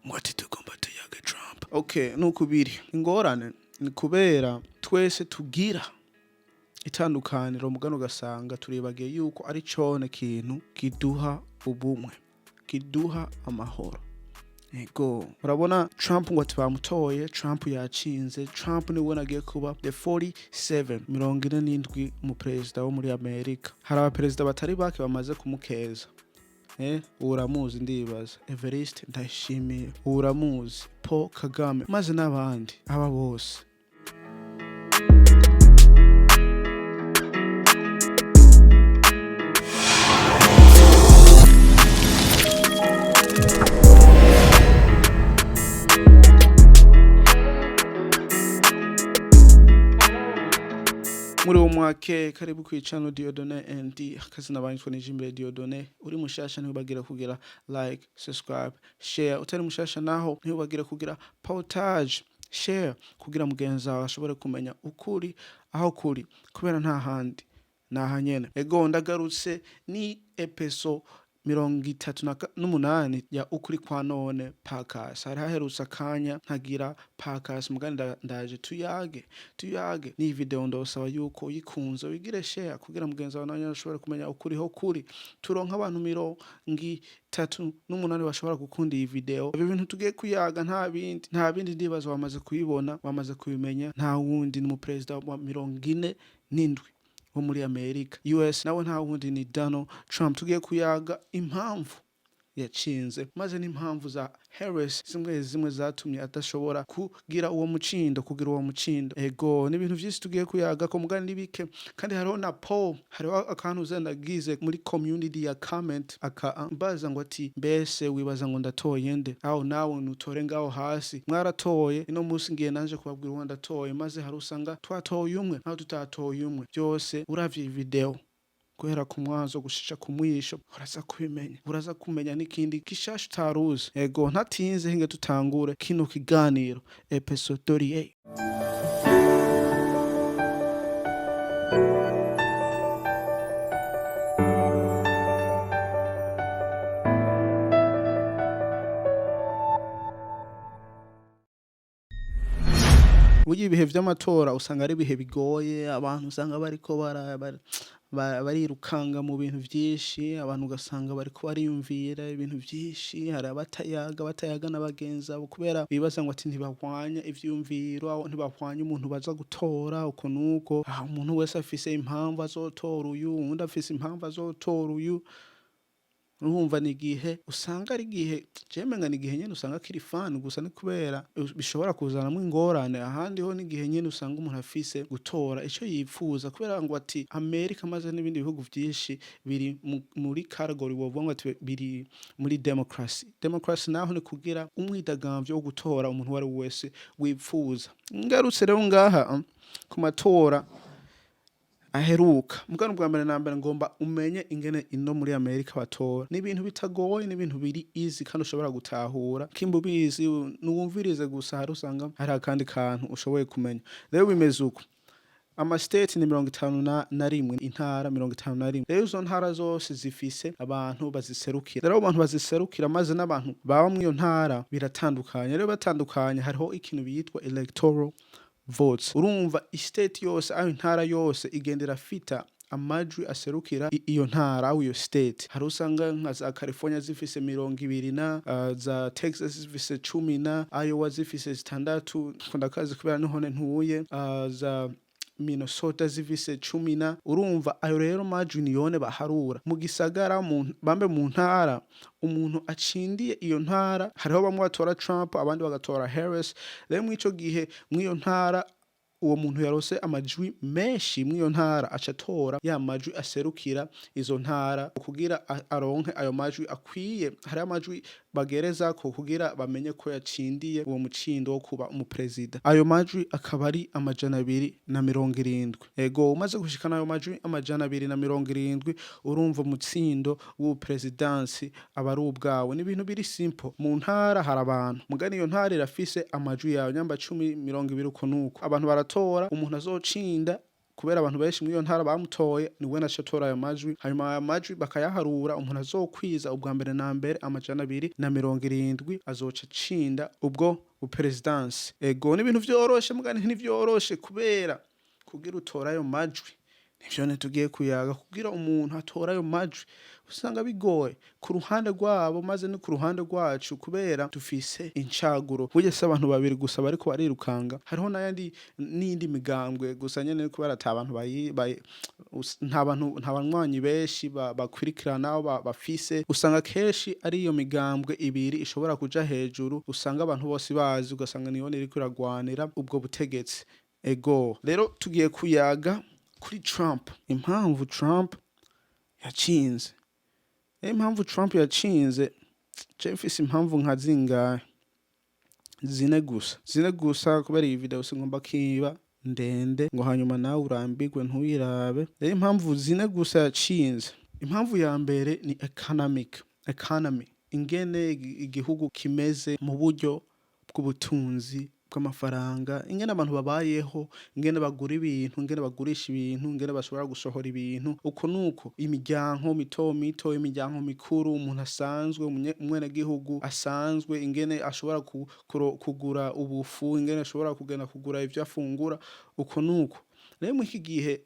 mwati tugomba tuyaga Trump. Okay, nukubiri ingorane ni kubera twese tugira itandukaniro mugano gasanga turibagiye yuko ari cone kintu kiduha ubumwe, kiduha amahoro. Ego urabona Trump ngo bamutoye, Trump yatsinze, Trump niwe nagiye kuba the 47 mu president wo muri Amerika. Hari abaperezida batari bake bamaze kumukeza. Uramuzi ndibaza Evariste Ndayishimiye, uramuzi Paul Kagame, maze n'abandi aba bose. Muri umwake karibu kwicano Diodone ND akazina banitwa n'imbere Diodone. Uri mushasha ntibagira kugira like, subscribe, share. Utari mushasha naho ntibagira kugira partage, share kugira mugenzi wawe ashobore kumenya ukuri aho kuri kubera nta handi nahanyene. Ego ndagarutse ni episode 38 ya ukuri kwanone podcast. Hari haherutse akanya ntagira podcast mugani ndaje tuyage ni video ndosaba yuko yikunze wigire share kugira mugenzi wawe nanye ashobore kumenya ukuri ho kuri. Turonka abantu 38 bashobora gukunda iyi video. Ibi bintu tugiye kuyaga nta bindi ndibazo wamaze kuyibona, wamaze kubimenya. Nta wundi ni mu president wa 47 wo muri Amerika. US nawe nta wundi ni Donald Trump. Tugiye kuyaga impamvu yatsinze, maze n'impamvu za Harris zimwe zatumye atashobora kugira uwo mucindo. Ego n'ibintu byinshi tugiye kuyaga ko mugani nibike, kandi hariho na Paul, hariho akantu uzanagize muri community ya comment akambaza ngo ati mbese wibaza ngo ndatoye nde, aho nawe nutore ngaho hasi mwaratoye. Ino musi ngiye nanje kubabwira uwo ndatoye, maze hari usanga twatoye umwe naho tutatoye umwe. Byose uravye video guhera ku mwanzo gushisha kumwisho uraza kumenya n'ikindi gishasha utaruzi. Ego ntatinze hinge tutangure kino kiganiro episode 38. Ugiye ibihe vy'amatora usanga ari ibihe bigoye, abantu usanga bariko barirukanga mu bintu vyinshi, abantu ugasanga bariko bariyumvira ibintu vyinshi. Hari batayaga n'abagenzi abo kubera bibaza ngo ati ntibahwanya ivyumviro, ntibahwanya umuntu baza gutora uko nuko. Umuntu wese afise impamvu azotora uyu, undi afise impamvu azotora uyu. Urumva ni igihe usanga ari igihe jemenga ni igihe nyene usanga kiri fan gusa, ni kubera bishobora kuzanamo ingorane. Ahandi ho ni igihe nyene usanga umuntu afise gutora ico yipfuza, kubera ngo ati Amerika maze n'ibindi bihugu vyinshi biri muri category wovuga ngo ati biri muri democracy. Naho ni kugira umwidagamvyo wo gutora umuntu wari wese wipfuza. Ngarutse rero ngaha ku matora aheruka, mugano bwa mbere na mbere ngomba umenye ingene ino muri Amerika batora. Ni ibintu bitagoye, ni ibintu biri easy kandi ushobora gutahura. Kimba ubizi nuwumvirize gusa, hari usanga hari akandi kantu ushoboye kumenya. Rero bimeze uko, ama state ni 51, intara 51. Rero izo ntara zose zifise abantu baziserukira. Rero abantu baziserukira maze n'abantu baba mu iyo ntara biratandukanye. Rero batandukanye hariho ikintu biyitwa electoral votes. Urumva state yose aho intara yose igendera fita amajwi aserukira iyo ntara au iyo state. Hari usanga nka za California zifise 20 za Texas zifise 10 Iowa zifise 6 ndakazi kubera nihone ntuye za Minnesota zifise 10. Urumva ayo rero majwi niyone baharura mu gisagara bambe mu ntara. Umuntu acindiye iyo ntara, hariho bamwe batora Trump abandi bagatora Harris. Rero mwico gihe mwiyo ntara uwo muntu yarose amajwi menshi mwiyo ntara acatora ya majwi aserukira izo ntara kugira aronke ayo majwi akwiye. Hari amajwi bagereza ko kugira bamenye ko yacindiye uwo mucindo wo kuba umupresident. Ayo majwi akaba ari 270. Ego umaze gushikana ayo majwi 270, urumva umucindo w'upresidency aba ari ubwawe. Ni ibintu biri simple. Mu ntara hari abantu mugani iyo ntara irafise amajwi yayo nyamba 10 20 uko nuko. Abantu baratora umuntu azocinda kubera abantu benshi muri iyo ntara bamutoye niwe naco atora ayo majwi hanyuma ayo majwi bakayaharura umuntu azokwiza ubwa mbere na mbere 270 azoca acinda ubwo uperezidansi ego n'ibintu vyoroshe mugani ntivyoroshe kubera kugira utora ayo majwi nivyo tugiye kuyaga kugira umuntu atora ayo majwi usanga bigoye ku ruhande rwabo maze ni ku ruhande rwacu kubera dufise incaguro burya se abantu babiri gusa bariko barirukanga hariho n'indi migambwe gusa nyene kubera ata abantu nta banywanyi benshi bakwirikirana bafise usanga keshi ari iyo migambwe ibiri ishobora kuja hejuru usanga abantu bose bazi ugasanga niyo iriko iragwanira ubwo butegetsi ego rero tugiye kuyaga kuri Trump impamvu Trump yacinze mfise impamvu nka zingahe zine gusa kubera iyi video singomba kiba ndende ngo hanyuma nawe urambirwe ntuyirabe rero impamvu zine gusa yacinze impamvu ya mbere ni economy ingene igihugu kimeze mu buryo bw'ubutunzi bw'amafaranga ingene abantu babayeho ingene bagura ibintu ingene bagurisha ibintu ingene bashobora gusohora ibintu uko nuko imiryango mito imiryango mikuru umuntu asanzwe umwene gihugu asanzwe ingene ashobora kugura ubufu ingene ashobora kugenda kugura ivyo afungura uko nuko rero mu iki gihe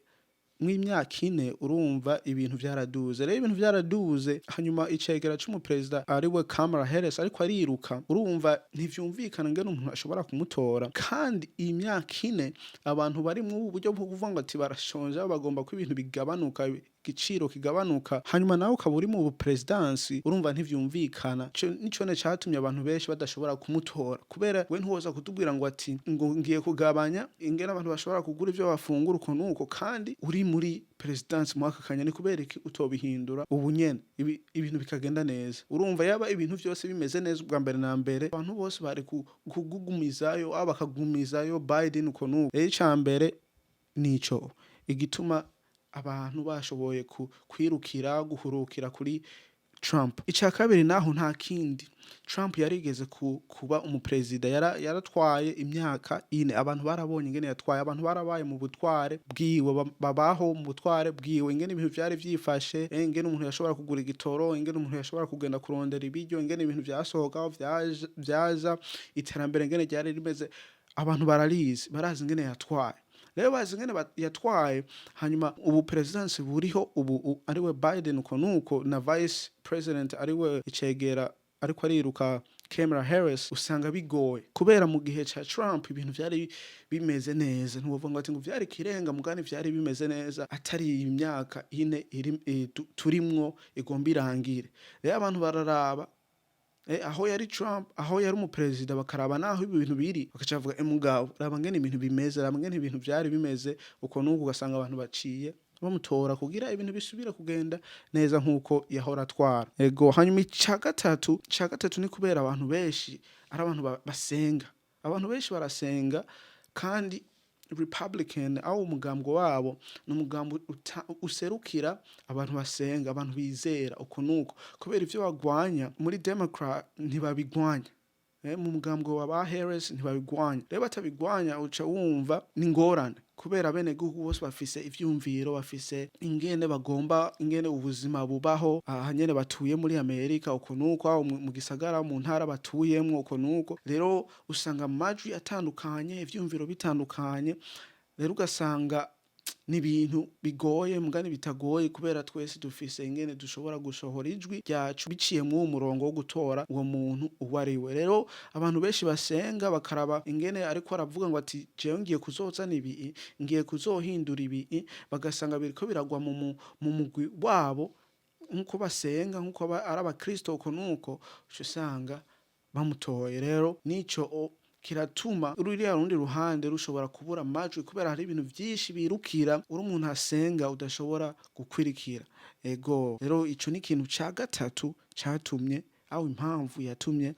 mw'imyaka ine urumva ibintu vyaraduze rero ibintu vyaraduze hanyuma icegera c'umuperezida ariwe Kamala Harris ariko ariruka urumva ntivyumvikana ngene umuntu ashobora kumutora kandi iyi myaka ine abantu bari mu buryo bwo kuvuga ngo ati barashonje bagomba ko ibintu bigabanuka igiciro kigabanuka hanyuma nawe ukaba uri mu bupresidansi urumva ntivyumvikana nico ne catumye abantu benshi badashobora kumutora kubera we ntuwoza kutubwira ngo ati ngo ngiye kugabanya ingene abantu bashobora kugura ivyo bafungura uko nuko kandi uri muri presidansi mwaka kanya ni kubera iki utobihindura ubu nyene ibintu bikagenda neza urumva yaba ibintu vyose bimeze neza ubwa mbere na mbere abantu bose bari kugugumizayo bakagumizayo Biden uko nuko icambere nico igituma abantu bashoboye kwirukira guhurukira kuri Trump ica kabiri naho nta kindi Trump yarigeze kuba umuperezida yaratwaye imyaka ine abantu barabonye ingene yatwaye abantu barabaye mu butware bwiwe babaho mu butware bwiwe ingene ibintu vyari vyifashe ingene umuntu yashobora kugura igitoro ingene umuntu yashobora kugenda kurondera ibiryo ingene ibintu vyasohoka vyaza iterambere ingene ryari rimeze abantu barazi ingene yatwaye rero bazi ngene yatwaye hanyuma ubu presidency buriho ubu ariwe Biden uko nuko na vice president ariwe icegera ariko ariruka Kamala Harris usanga bigoye kubera mu gihe ca Trump ibintu vyari bimeze neza ntuvuga ngo ati ngo vyari kirenga mugani vyari bimeze neza atari imyaka ine turimwo igomba irangire rero abantu bararaba aho yari Trump aho yari umuperezida bakaraba naho ibintu biri bakacavuga mugabo raba ngene ibintu bimeze raba ngene ibintu vyari bimeze uko nuko ugasanga abantu baciye bamutora kugira ibintu bisubira kugenda neza nkuko yahora atwara ego hanyuma ica gatatu ni kubera abantu benshi ari abantu basenga abantu benshi barasenga kandi Republican au umugambwe wabo n'umugambo userukira abantu basenga abantu bizera uko nuko kubera ivyo bagwanya muri Democrat ntibabigwanya mu mugambwe wa Harris ntibabigwanya rero batabigwanya uca wumva n'ingorane kubera bene gihugu bose bafise ivyumviro bafise ingene bagomba ingene ubuzima bubaho ahanyene batuye muri Amerika uko nuko mu gisagara mu ntara batuyemwo uko nuko rero usanga amajwi atandukanye ivyumviro bitandukanye rero ugasanga n'ibintu bigoye mugani bitagoye kubera twese dufise ingene dushobora gusohora ijwi ryacu biciye mu murongo wo gutora uwo muntu uwariwe rero abantu benshi basenga bakaraba ingene ariko aravuga ngo ati jewe ngiye kuzozana ibi ngiye kuzohindura ibi bagasanga biriko biragwa mu mugwi wabo nkuko basenga nkuko ari abakristo uko nuko usanga bamutoye rero nico kiratuma ruriya rundi ruhande rushobora kubura amajwi kubera hari ibintu vyinshi birukira uri umuntu asenga udashobora gukwirikira ego rero ico ni ikintu ca gatatu catumye aho impamvu yatumye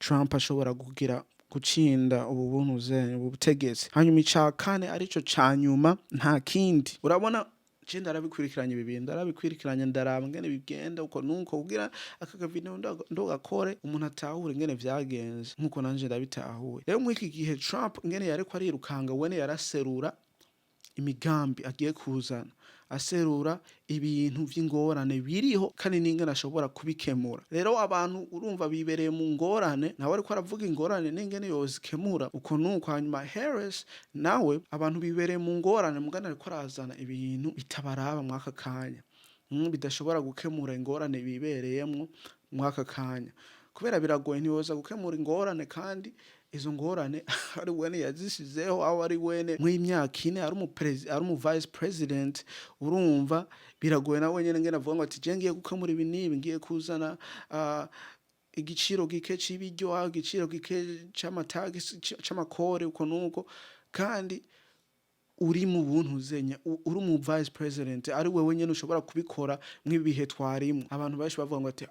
Trump ashobora kugira gucinda ubu butegetsi hanyuma ica kane arico ca nyuma nta kindi urabona je ndarabikwirikiranye ibintu ndarabikwirikiranye ndaraba ngene bigenda uko nuko kugira aka video ndogakore umuntu atahure ngene vyagenze nkuko nanje ndabitahuye rero mu iki gihe Trump ngene yariko arirukanga wene yaraserura imigambi agiye kuzana, aserura ibintu vy'ingorane biriho kandi n'ingene ashobora kubikemura. Rero abantu urumva bibereye mu ngorane, nawe ariko aravuga ingorane n'ingene yozikemura uko nuko. Hanyuma Harris nawe abantu bibereye mu ngorane mugana ariko arazana ibintu bitabaraba mwaka kanya, bidashobora gukemura ingorane bibereyemwo mwaka kanya, kubera biragoye ntiwoza gukemura ingorane kandi izo ngorane ari wene yazishizeho, aho ari wene mw'imyaka ine ari umu vice president. Urumva biragoye nawe nyene ngene avuga ngo ati je ngiye gukemura ibi n'ibi, ngiye kuzana igiciro gike c'ibiryo, igiciro gike c'amakore uko nuko, kandi uri mu buntu zenya, uri mu vice president, ari wewe nyene ushobora kubikora mw'ibihe twarimwo. Abantu benshi bavuga ngo ati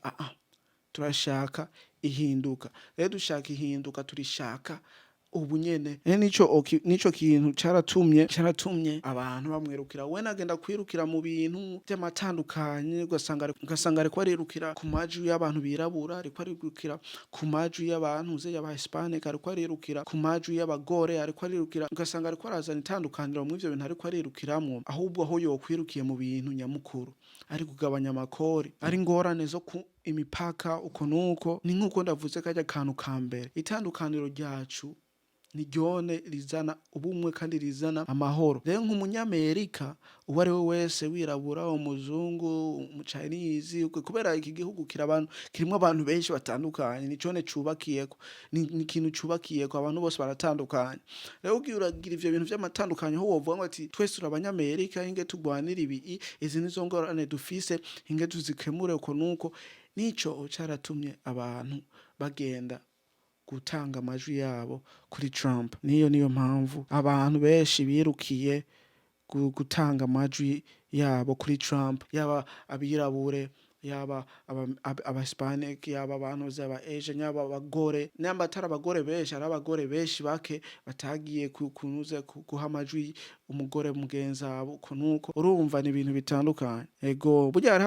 turashaka ihinduka. Rero dushaka ihinduka, turishaka ubu nyene. Nico kintu caratumye abantu bamwirukira. We nagenda kwirukira mu bintu vy'amatandukanye, ugasanga ariko arirukira ku majwi y'abantu birabura, ariko arirukira ku majwi y'abantu y'aba Hispanic, ariko arirukira ku majwi y'abagore, ariko arirukira, ugasanga ariko arazana itandukaniro mu ivyo bintu ariko arirukiramwo, ahubwo aho yokwirukiye mu bintu nyamukuru ari kugabanya amakori, ari ingorane zo ku imipaka uko nuko. Ni nkuko ndavuze kajya kantu ka mbere, itandukaniro ryacu niryone rizana ubumwe kandi rizana amahoro. Rero nk'umunyamerika uwo ari we wese, wirabura, umuzungu, umuchinese, kubera iki gihugu kirimwo abantu benshi batandukanye, nicone cubakiyeko, ni ikintu cubakiyeko, abantu bose baratandukanye. Rero ugiye uragira ivyo bintu vy'amatandukanye, ho wovuga ngo ati twese turi abanyamerika, inge tugwanira ibi, izi nizo ngorane dufise, inge tuzikemure uko nuko. Nico caratumye abantu bagenda gutanga amajwi yabo kuri Trump. Niyo mpamvu abantu benshi birukiye gutanga amajwi yabo kuri Trump, yaba abirabure, yaba aba Hispanic, yaba abantu z'aba Asian, yaba abagore. Namba atari abagore benshi, ari abagore benshi bake batagiye kunuze guha amajwi umugore mugenzi wabo uko nuko. Urumva ni ibintu bitandukanye. Ego burya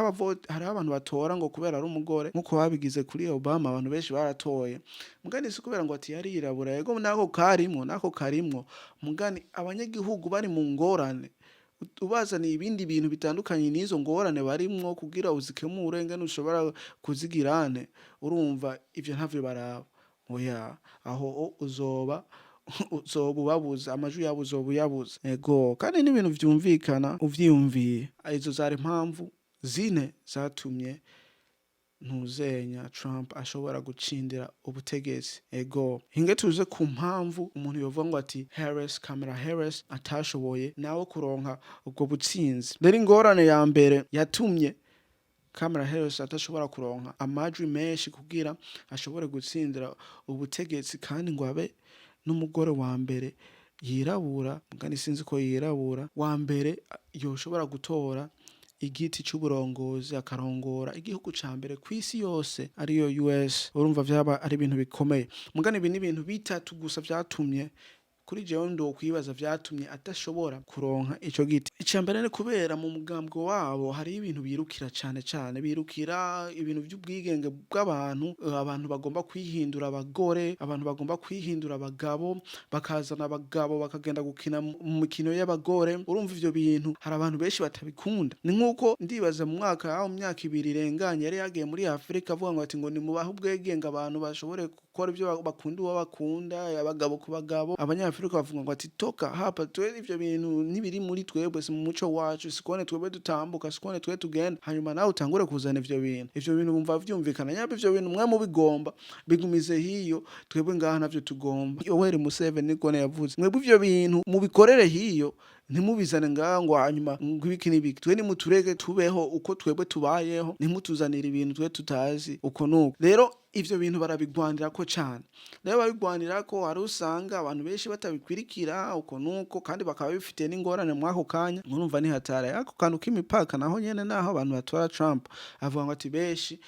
hari abantu batora ngo kubera ari umugore, nkuko babigize kuri Obama, abantu benshi baratoye mugani si kubera ngo ati yari yirabura. Ego nako karimwo mugani abanyagihugu bari mu ngorane, ubazaniye ibindi bintu bitandukanye n'izo ngorane barimwo kugira uzikemure ngene ushobora kuzigirane. Urumva ivyo ntavyo baraba. Oya, aho uzoba ubabuza amajwi yabo, uzoba uyabuza. Ego kandi n'ibintu vyumvikana uvyiyumviye. Izo zari impamvu zine zatumye ntuzenya Trump ashobora gucindira ubutegetsi. Ego hinge tuze ku mpamvu umuntu yovuga ngo ati Kamala Harris atashoboye nawe kuronka ubwo butsinzi. Rero ingorane ya mbere yatumye Kamala Harris atashobora kuronka amajwi menshi kugira ashobore gutsindira ubutegetsi, kandi ngo abe n'umugore wa mbere yirabura, mugani sinzi ko yirabura, wa mbere yoshobora gutora igiti c'uburongozi akarongora igihugu ca mbere kw'isi yose ariyo US. Urumva vyaba ari ibintu bikomeye. Mugani ibi ni ibintu bitatu gusa vyatumye kuri jewe ndo kwibaza vyatumye atashobora kuronka ico giti. Icambere ni kubera mu mugambwe wabo hari ibintu birukira cane, birukira ibintu vy'ubwigenge bw'abantu, abantu bagomba kwihindura abagore, abantu bagomba kwihindura abagabo, bakazana abagabo bakagenda gukina mu mikino y'abagore. Urumva ivyo bintu hari abantu benshi batabikunda. Ni nkuko ndibaza mu mwaka myaka 2 irenganye yari yagiye muri Afrika avuga ngo ati ngo nimubahe ubwigenge abantu bashobore gukora ivyo bakunda, uwo bakunda, abagabo ku bagabo. Abanyafrika bavuga ngo ati toka hapa, twe ivyo bintu nibiri muri twebwe, si mu muco wacu, sikone twebwe dutambuka, sikone twe tugenda. Hanyuma nawe utangure kuzana ivyo bintu bumva vyumvikana. Nyaba ivyo bintu mwe mubigomba bigumize hiyo, twebwe ngaha navyo tugomba. Yoweri Museveni niko yavuze, mwebwe ivyo bintu mubikorere hiyo, ntimubizane ngaha ngo hanyuma ngwiki nibiki. Twe nimutureke tubeho uko twebwe tubayeho, nimutuzanira ibintu twe tutazi uko nuko. Rero ivyo bintu barabigwanirako cane. Rero babigwanirako hari usanga abantu benshi batabikwirikira uko nuko, kandi bakaba bifite n'ingorane mwako kanya. Urumva ni hatara yako kantu k'imipaka, naho nyene naho abantu batora Trump avuga ngo ati benshi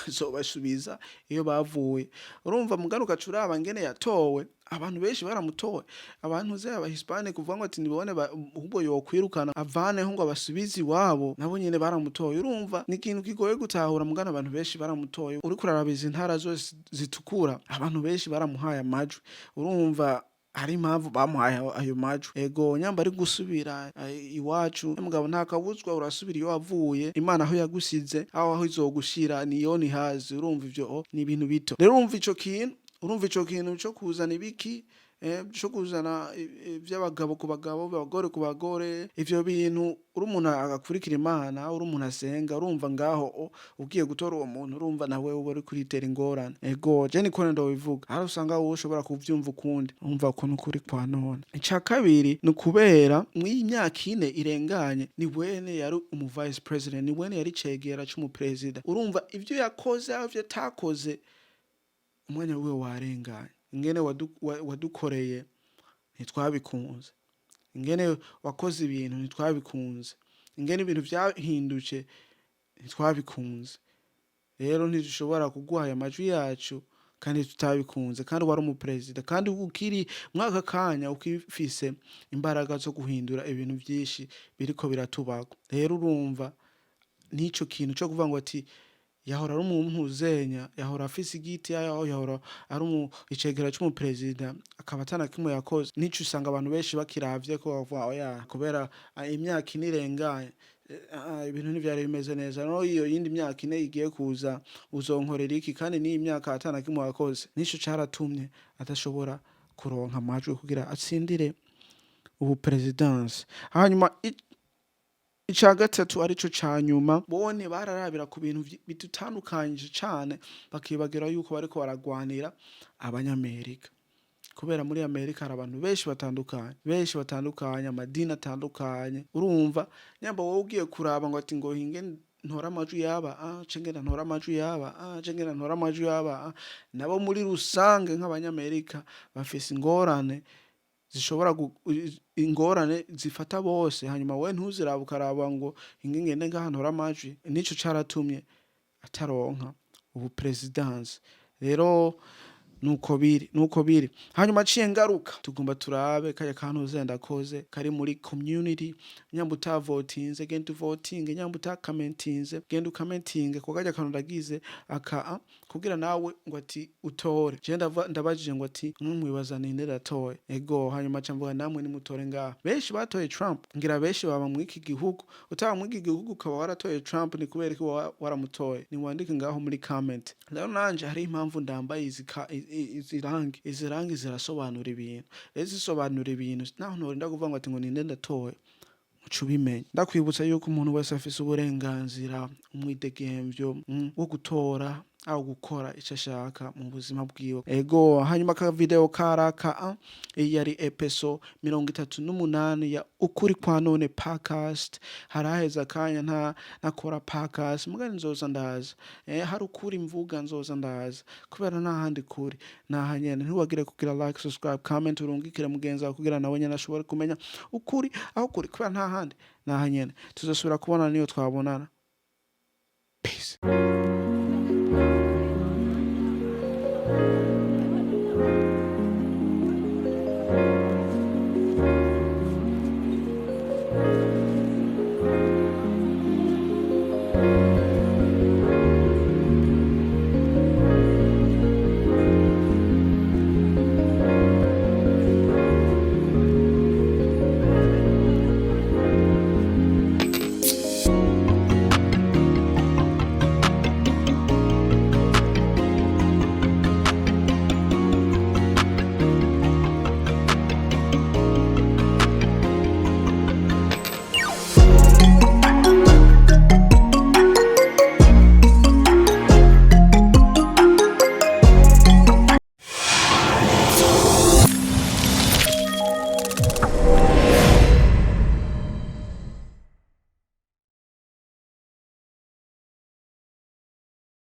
zobasubiza iyo bavuye. Urumva mugaruka curaba ngene yatowe, abantu benshi baramutowe. Abantu aba Hispanic kuvuga ngo ati nibone ubwo yokwirukana avaneho ngo abasubizi wabo, nabo nyene baramutoye. Urumva ni ikintu kigoye gutahura, mugana abantu benshi baramutoye. Uri kurarabiza intara zose zitukura, abantu benshi baramuhaye amajwi. Urumva hari impamvu bamuhaye ayo majwi. Ego nyamba ari gusubira iwacu mugabo nta kabuzwa urasubira iyo wavuye, Imana aho yagusize aho izogushira niyo nihazi. Urumva ivyo ni ibintu bito. Rero urumva ico kintu cyo kuzana ibiki cyo kuzana ivy'abagabo ku bagabo, abagore ku bagore, ivyo bintu uri umuntu agakurikira Imana, uri umuntu asenga, urumva ngaho ugiye gutora uwo muntu, urumva nawe uba uri kuritera ingorane. Ego je niko ndabivuga, aho usanga wowe ushobora kuvyumva ukundi, umva ko nukuri kwa none. Ica kabiri ni kubera mw'imyaka 4 irenganye ni wene yari umu vice president, ni wene yari cegera c'umu president. Urumva ivyo yakoze avyo takoze umwanya wiwe warenganye. Ingene wadukoreye ntitwabikunze, ingene wakoze ibintu ntitwabikunze, ingene ibintu vyahindutse ntitwabikunze. Rero ntidushobora kuguha amajwi yacu kandi tutabikunze, kandi wari umu president, kandi ukiri mwaka kanya ukifise imbaraga zo guhindura ibintu vyinshi biriko biratubago. Rero urumva nico kintu cyo kuvuga ngo ati yahora ari umuntu uzenya, yahora afise igiti, yahora ari icegera c'umu president, akaba atana kimwe yakoze. Nico usanga abantu benshi bakiravye ko bavuga oya kubera imyaka 4 irenganye ibintu ntivyari bimeze neza. No iyo yindi myaka 4 igiye kuza uzonkorera iki? Kandi ni imyaka atana kimwe yakoze. Nico caratumye adashobora kuronka amajwi kugira atsindire ubu presidence. Hanyuma ica gatatu arico ca nyuma, bone bararabira ku bintu bitutandukanyije cane, bakibagira yuko bariko baragwanira abanyamerika. Kubera muri Amerika hari abantu benshi batandukanye, amadini atandukanye. Urumva nyamba wowe ugiye kuraba ngo ati ngo hinge ntora amajwi yaba cengena ntora amajwi yaba cengena ntora amajwi yaba, nabo muri rusange nk'abanyamerika bafise ingorane zishobora ingorane zifata bose. Hanyuma we ntuziraba ukaraba ngo ingene ngaha ntora amajwi. Nico caratumye ataronka ubu presidence. Rero nuko biri. Hanyuma ciye ngaruka tugomba turabe kaya kantu zenda koze kari muri community, nyamba utavotinze genda voting, nyamba utakamentinze genda ukamentinge ko kajya kantu ndagize kugira nawe ngo ati utore. Je ndabajije ngo ati mwibaza ni NDATOYE. Ego hanyuma camvuga namwe ni mutore ngaha. Benshi batoye Trump, ngira benshi baba mwiki gihugu. Utaba mwiki gihugu ukaba waratoye Trump ni kubera ko waramutoye. Ni wandike ngaho muri comment. Rero nanje hari impamvu ndambaye izi rangi zirasobanura ibintu. Zisobanura ibintu naho ntorinda kuvuga ngo ati ngo ni NDATOYE. Ucubimenya. Ndakwibutsa yuko umuntu wese afise uburenganzira, umwidegemvyo wo gutora aho gukora ico ashaka mu buzima bwiwe. Ego hanyuma ka video karaka yari episode 38 ya Ukuri kwanone podcast. Haraheza kanya nakora podcast, mugani nzoza ndaza hari ukuri mvuga nzoza ndaza kubera nahandi kuri nahanyene. Ntiwagire kugira like, subscribe, comment, urungikire mugenza kugira nawe nyene ashobore kumenya ukuri aho kuri kubera ntahandi nahanyene. Tuzosubira kubona niyo twabonana. Peace.